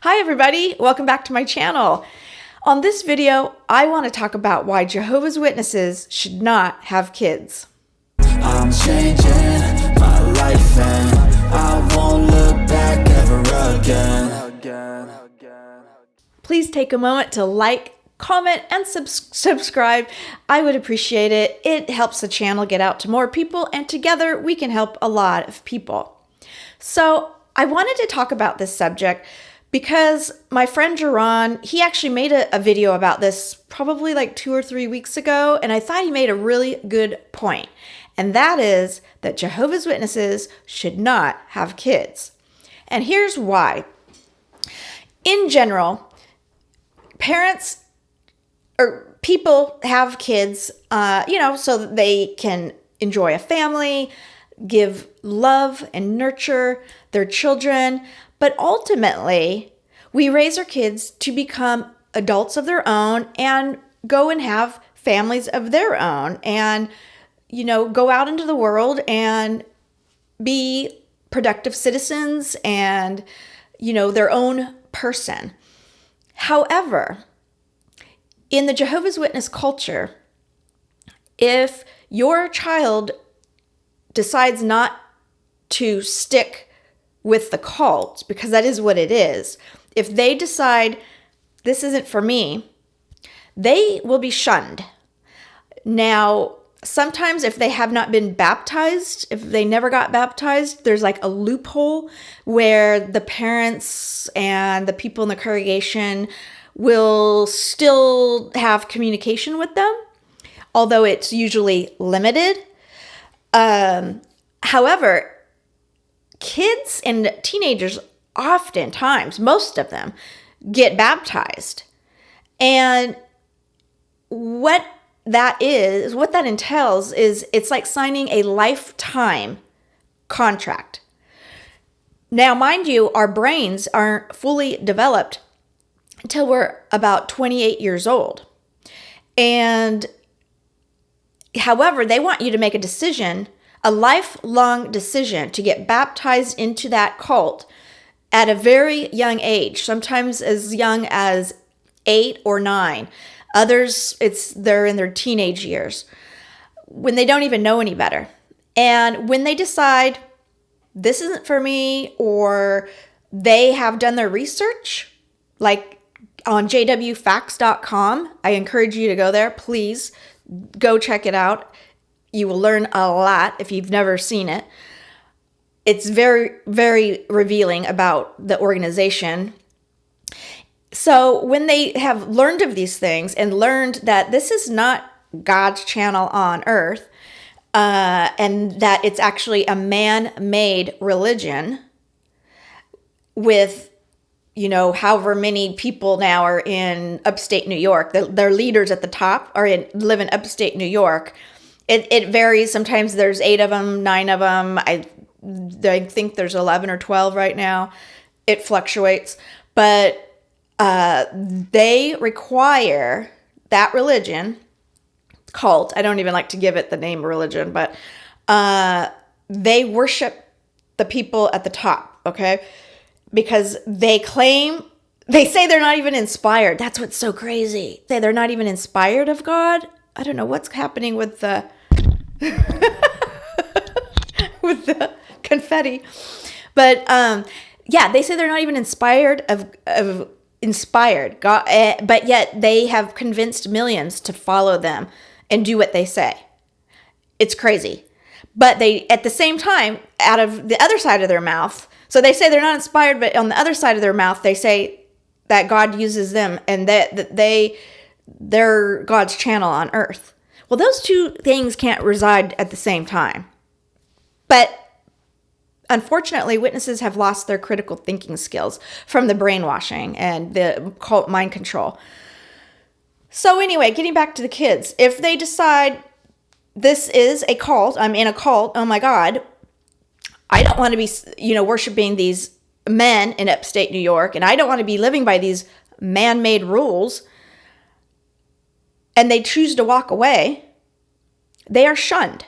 Hi everybody, welcome back to my channel. On this video, I want to talk about why Jehovah's Witnesses should not have kids. I'm changing my life and I won't look back ever again. Please take a moment to like, comment, and subscribe. I would appreciate it. It helps the channel get out to more people, and together we can help a lot of people. So I wanted to talk about this subject because my friend Jaron, he actually made a video about this probably like 2 or 3 weeks ago, and I thought he made a really good point. And that is that Jehovah's Witnesses should not have kids. And here's why. In general, parents or people have kids, so that they can enjoy a family, give love and nurture their children. But ultimately, we raise our kids to become adults of their own and go and have families of their own and, go out into the world and be productive citizens and, their own person. However, in the Jehovah's Witness culture, if your child decides not to stick with the cult, because that is what it is, if they decide this isn't for me, they will be shunned. Now, sometimes if they have not been baptized, if they never got baptized, there's like a loophole where the parents and the people in the congregation will still have communication with them, although it's usually limited. However, kids and teenagers oftentimes, most of them, get baptized. And what that entails is it's like signing a lifetime contract. Now, mind you, our brains aren't fully developed until we're about 28 years old. And however, they want you to make a decision, a lifelong decision, to get baptized into that cult at a very young age, sometimes as young as 8 or 9. Others, they're in their teenage years, when they don't even know any better. And when they decide this isn't for me, or they have done their research, like on jwfacts.com, I encourage you to go there. Please go check it out. You will learn a lot if you've never seen it. It's very, very revealing about the organization. So when they have learned of these things and learned that this is not God's channel on earth, and that it's actually a man-made religion with, however many people now are in upstate New York. Their leaders at the top live in upstate New York. It varies. Sometimes there's 8 of them, 9 of them. I think there's 11 or 12 right now. It fluctuates. But they require that religion, cult. I don't even like to give it the name religion, but they worship the people at the top, okay? Because they say they're not even inspired. That's what's so crazy. They're not even inspired of God. I don't know what's happening with the with the confetti, but they say they're not even inspired of inspired God, but yet they have convinced millions to follow them and do what they say. It's crazy. But they, at the same time, out of the other side of their mouth, so they say they're not inspired, but on the other side of their mouth, they say that God uses them and that they're God's channel on earth. Well, those two things can't reside at the same time. But unfortunately, witnesses have lost their critical thinking skills from the brainwashing and the cult mind control. So anyway, getting back to the kids, if they decide this is a cult, I'm in a cult, oh my God, I don't want to be, worshiping these men in upstate New York, and I don't want to be living by these man-made rules, and they choose to walk away, they are shunned.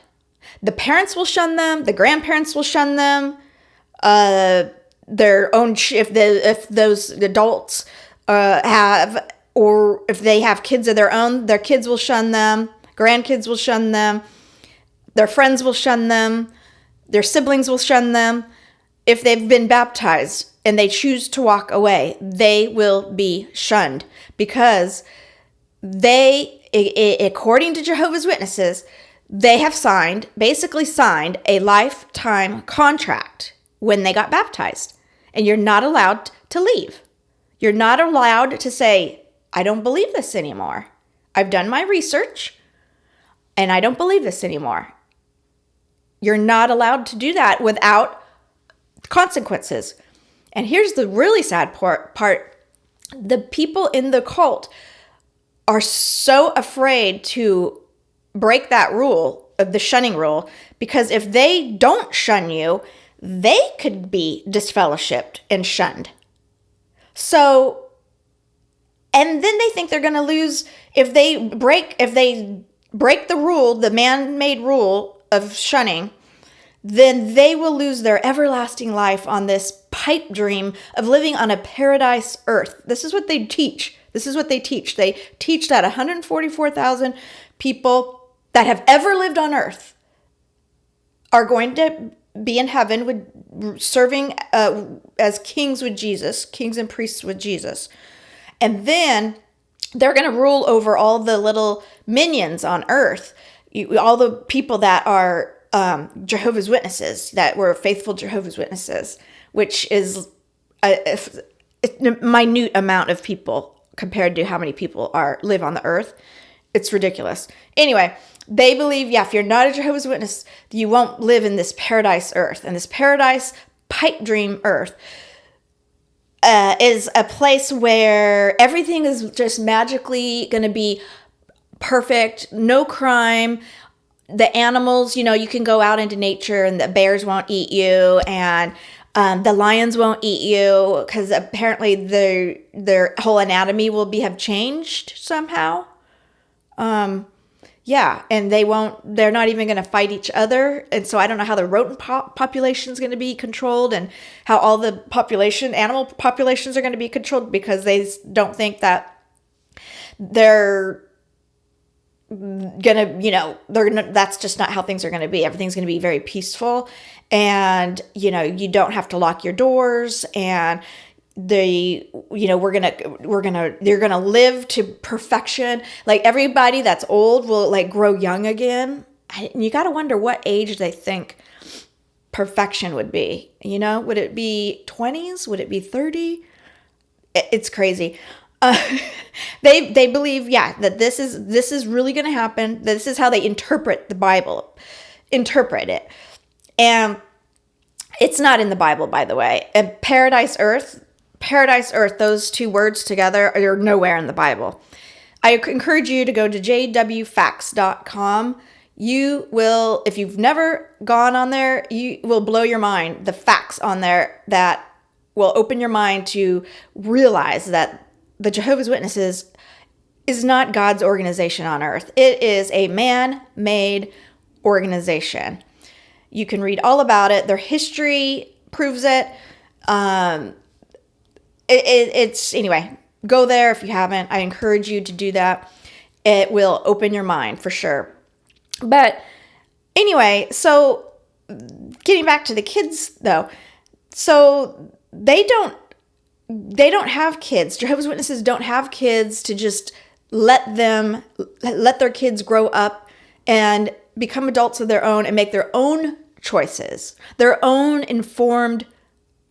The parents will shun them. The grandparents will shun them. their own, if those adults have, or if they have kids of their own, their kids will shun them, grandkids will shun them, their friends will shun them, their siblings will shun them. If they've been baptized and they choose to walk away, they will be shunned, because they, according to Jehovah's Witnesses, they have basically signed a lifetime contract when they got baptized. And you're not allowed to leave. You're not allowed to say, I don't believe this anymore. I've done my research and I don't believe this anymore. You're not allowed to do that without consequences. And here's the really sad part. The people in the cult are so afraid to break that rule, of the shunning rule, because if they don't shun you, they could be disfellowshipped and shunned. So, and then they think they're going to lose if they break the rule, the man-made rule of shunning, then they will lose their everlasting life on this pipe dream of living on a paradise earth. This is what they teach. They teach that 144,000 people that have ever lived on earth are going to be in heaven serving as kings with Jesus, kings and priests with Jesus. And then they're going to rule over all the little minions on earth, all the people that are Jehovah's Witnesses, that were faithful Jehovah's Witnesses, which is a minute amount of people compared to how many people live on the earth. It's ridiculous. Anyway, they believe, if you're not a Jehovah's Witness, you won't live in this paradise earth. And this paradise pipe dream earth is a place where everything is just magically going to be perfect, no crime. The animals, you can go out into nature and the bears won't eat you, and the lions won't eat you, because apparently their whole anatomy will have changed somehow. And they're not even going to fight each other. And so I don't know how the rodent population is going to be controlled, and how all the animal populations are going to be controlled, because they don't think that they're that's just not how things are going to be. Everything's going to be very peaceful, and you don't have to lock your doors, and you're gonna live to perfection. Like, everybody that's old will grow young again. And you got to wonder what age they think perfection would be. Would it be 20s? Would it be 30? It's crazy. They believe, that this is really going to happen. This is how they interpret the Bible, interpret it. And it's not in the Bible, by the way. And paradise earth, those two words together are nowhere in the Bible. I encourage you to go to jwfacts.com. You will, if you've never gone on there, you will blow your mind. The facts on there that will open your mind to realize that the Jehovah's Witnesses is not God's organization on earth. It is a man-made organization. You can read all about it. Their history proves it. Anyway, go there if you haven't. I encourage you to do that. It will open your mind for sure. But anyway, so getting back to the kids though. So they don't have kids. Jehovah's Witnesses don't have kids to just let their kids grow up and become adults of their own and make their own choices, their own informed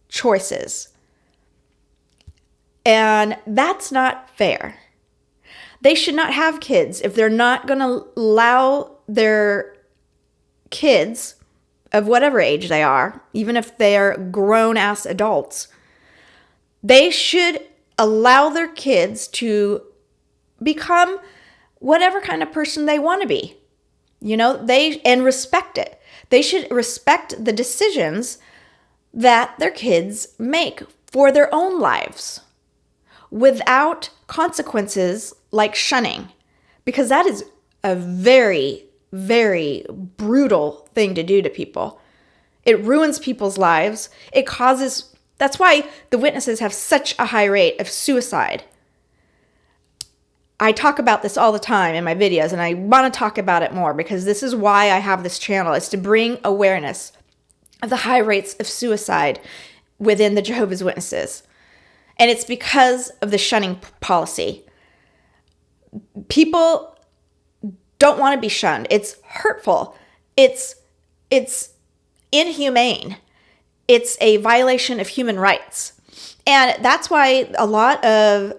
choices. And that's not fair. They should not have kids if they're not going to allow their kids of whatever age they are, even if they are grown-ass adults, they should allow their kids to become whatever kind of person they want to be. And respect it. They should respect the decisions that their kids make for their own lives without consequences like shunning, because that is a very, very brutal thing to do to people. It ruins people's lives. It causes That's why the witnesses have such a high rate of suicide. I talk about this all the time in my videos, and I want to talk about it more because this is why I have this channel. It's to bring awareness of the high rates of suicide within the Jehovah's Witnesses. And it's because of the shunning policy. People don't want to be shunned. It's hurtful. It's inhumane. It's a violation of human rights. And that's why a lot of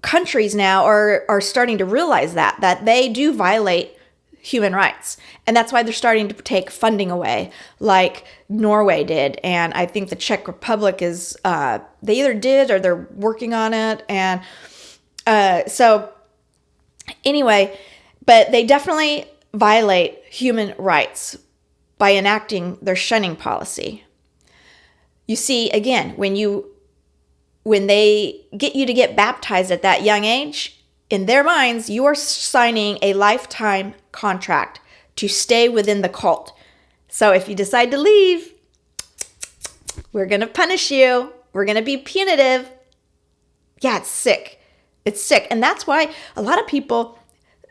countries now are starting to realize that they do violate human rights. And that's why they're starting to take funding away, like Norway did. And I think the Czech Republic is, they either did or they're working on it. And so anyway, but they definitely violate human rights by enacting their shunning policy. You see, again, when they get you to get baptized at that young age, in their minds, you are signing a lifetime contract to stay within the cult. So if you decide to leave, we're going to punish you. We're going to be punitive. Yeah, it's sick. It's sick. And that's why a lot of people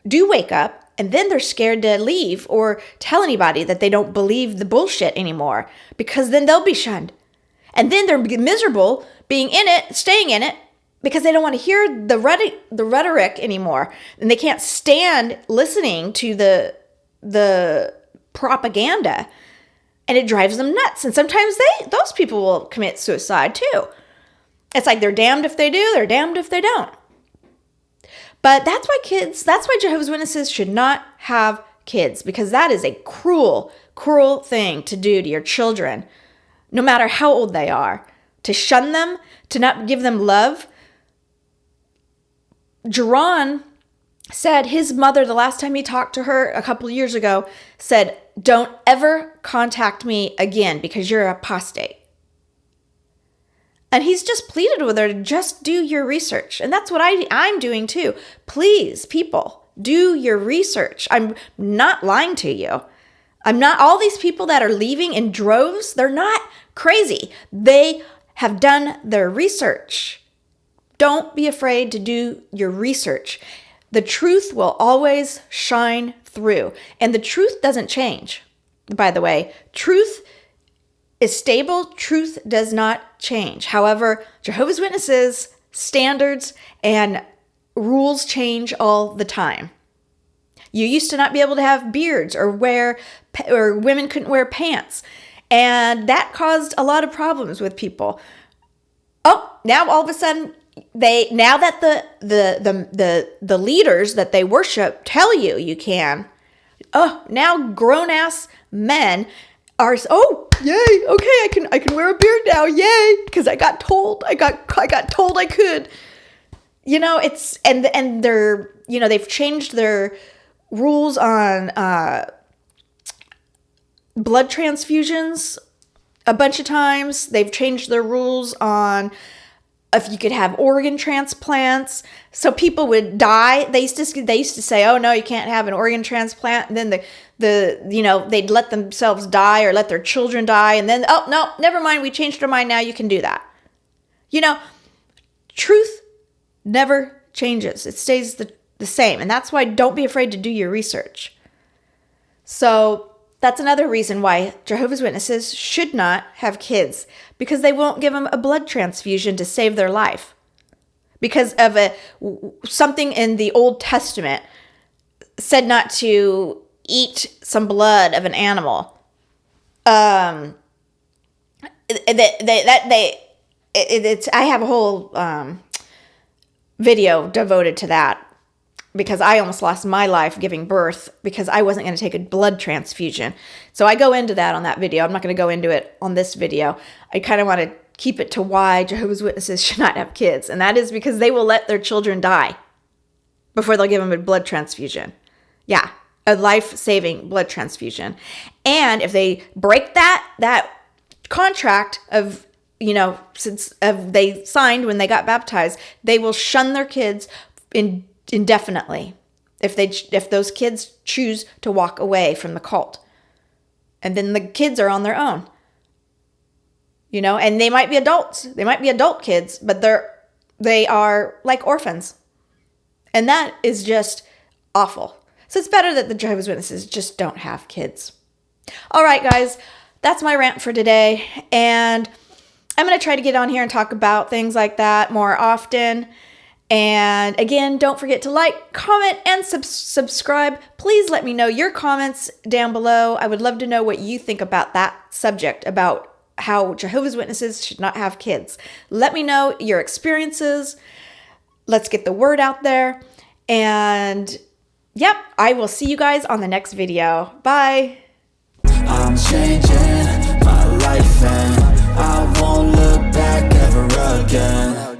do wake up and then they're scared to leave or tell anybody that they don't believe the bullshit anymore, because then they'll be shunned. And then they're miserable being in it, staying in it, because they don't want to hear the rhetoric anymore. And they can't stand listening to the propaganda. And it drives them nuts. And sometimes those people will commit suicide too. It's like they're damned if they do, they're damned if they don't. But that's why Jehovah's Witnesses should not have kids, because that is a cruel, cruel thing to do to your children, no matter how old they are. To shun them, to not give them love. Jerron said his mother, the last time he talked to her a couple of years ago, said, "Don't ever contact me again because you're apostate." And he's just pleaded with her to just do your research. And that's what I'm doing too. Please, people, do your research. I'm not lying to you. All these people that are leaving in droves, they're not crazy. They have done their research. Don't be afraid to do your research. The truth will always shine through. And the truth doesn't change, by the way. Truth is stable. Truth does not change. However, Jehovah's Witnesses standards and rules change all the time. You used to not be able to have beards or women couldn't wear pants. And that caused a lot of problems with people. Oh, now all of a sudden, now that the leaders that they worship tell you can. Oh, now grown-ass men are, oh, yay, okay, I can wear a beard now, yay, because I got told I told I could. You know, it's and they're, you know, they've changed their rules on blood transfusions a bunch of times. They've changed their rules on if you could have organ transplants. So people would die. They used to say, "Oh no, you can't have an organ transplant." And then they'd let themselves die or let their children die, and then, "Oh no, never mind, we changed our mind, now you can do that." You know, truth never changes. It stays the same. And that's why don't be afraid to do your research. So that's another reason why Jehovah's Witnesses should not have kids, because they won't give them a blood transfusion to save their life. Because of something in the Old Testament said not to eat some blood of an animal. I have a whole video devoted to that, because I almost lost my life giving birth because I wasn't going to take a blood transfusion. So I go into that on that video. I'm not going to go into it on this video. I kind of want to keep it to why Jehovah's Witnesses should not have kids. And that is because they will let their children die before they'll give them a blood transfusion. Yeah, a life-saving blood transfusion. And if they break that contract of, you know, since they signed when they got baptized, they will shun their kids indefinitely if those kids choose to walk away from the cult. And then the kids are on their own. and they might be adults. They might be adult kids, but they are like orphans. And that is just awful. So it's better that the Jehovah's Witnesses just don't have kids. All right, guys, that's my rant for today. And I'm going to try to get on here and talk about things like that more often. And again, don't forget to like, comment, and subscribe. Please let me know your comments down below. I would love to know what you think about that subject, about how Jehovah's Witnesses should not have kids. Let me know your experiences. Let's get the word out there. And yep, I will see you guys on the next video. Bye. I'm changing my life and I won't look back ever again.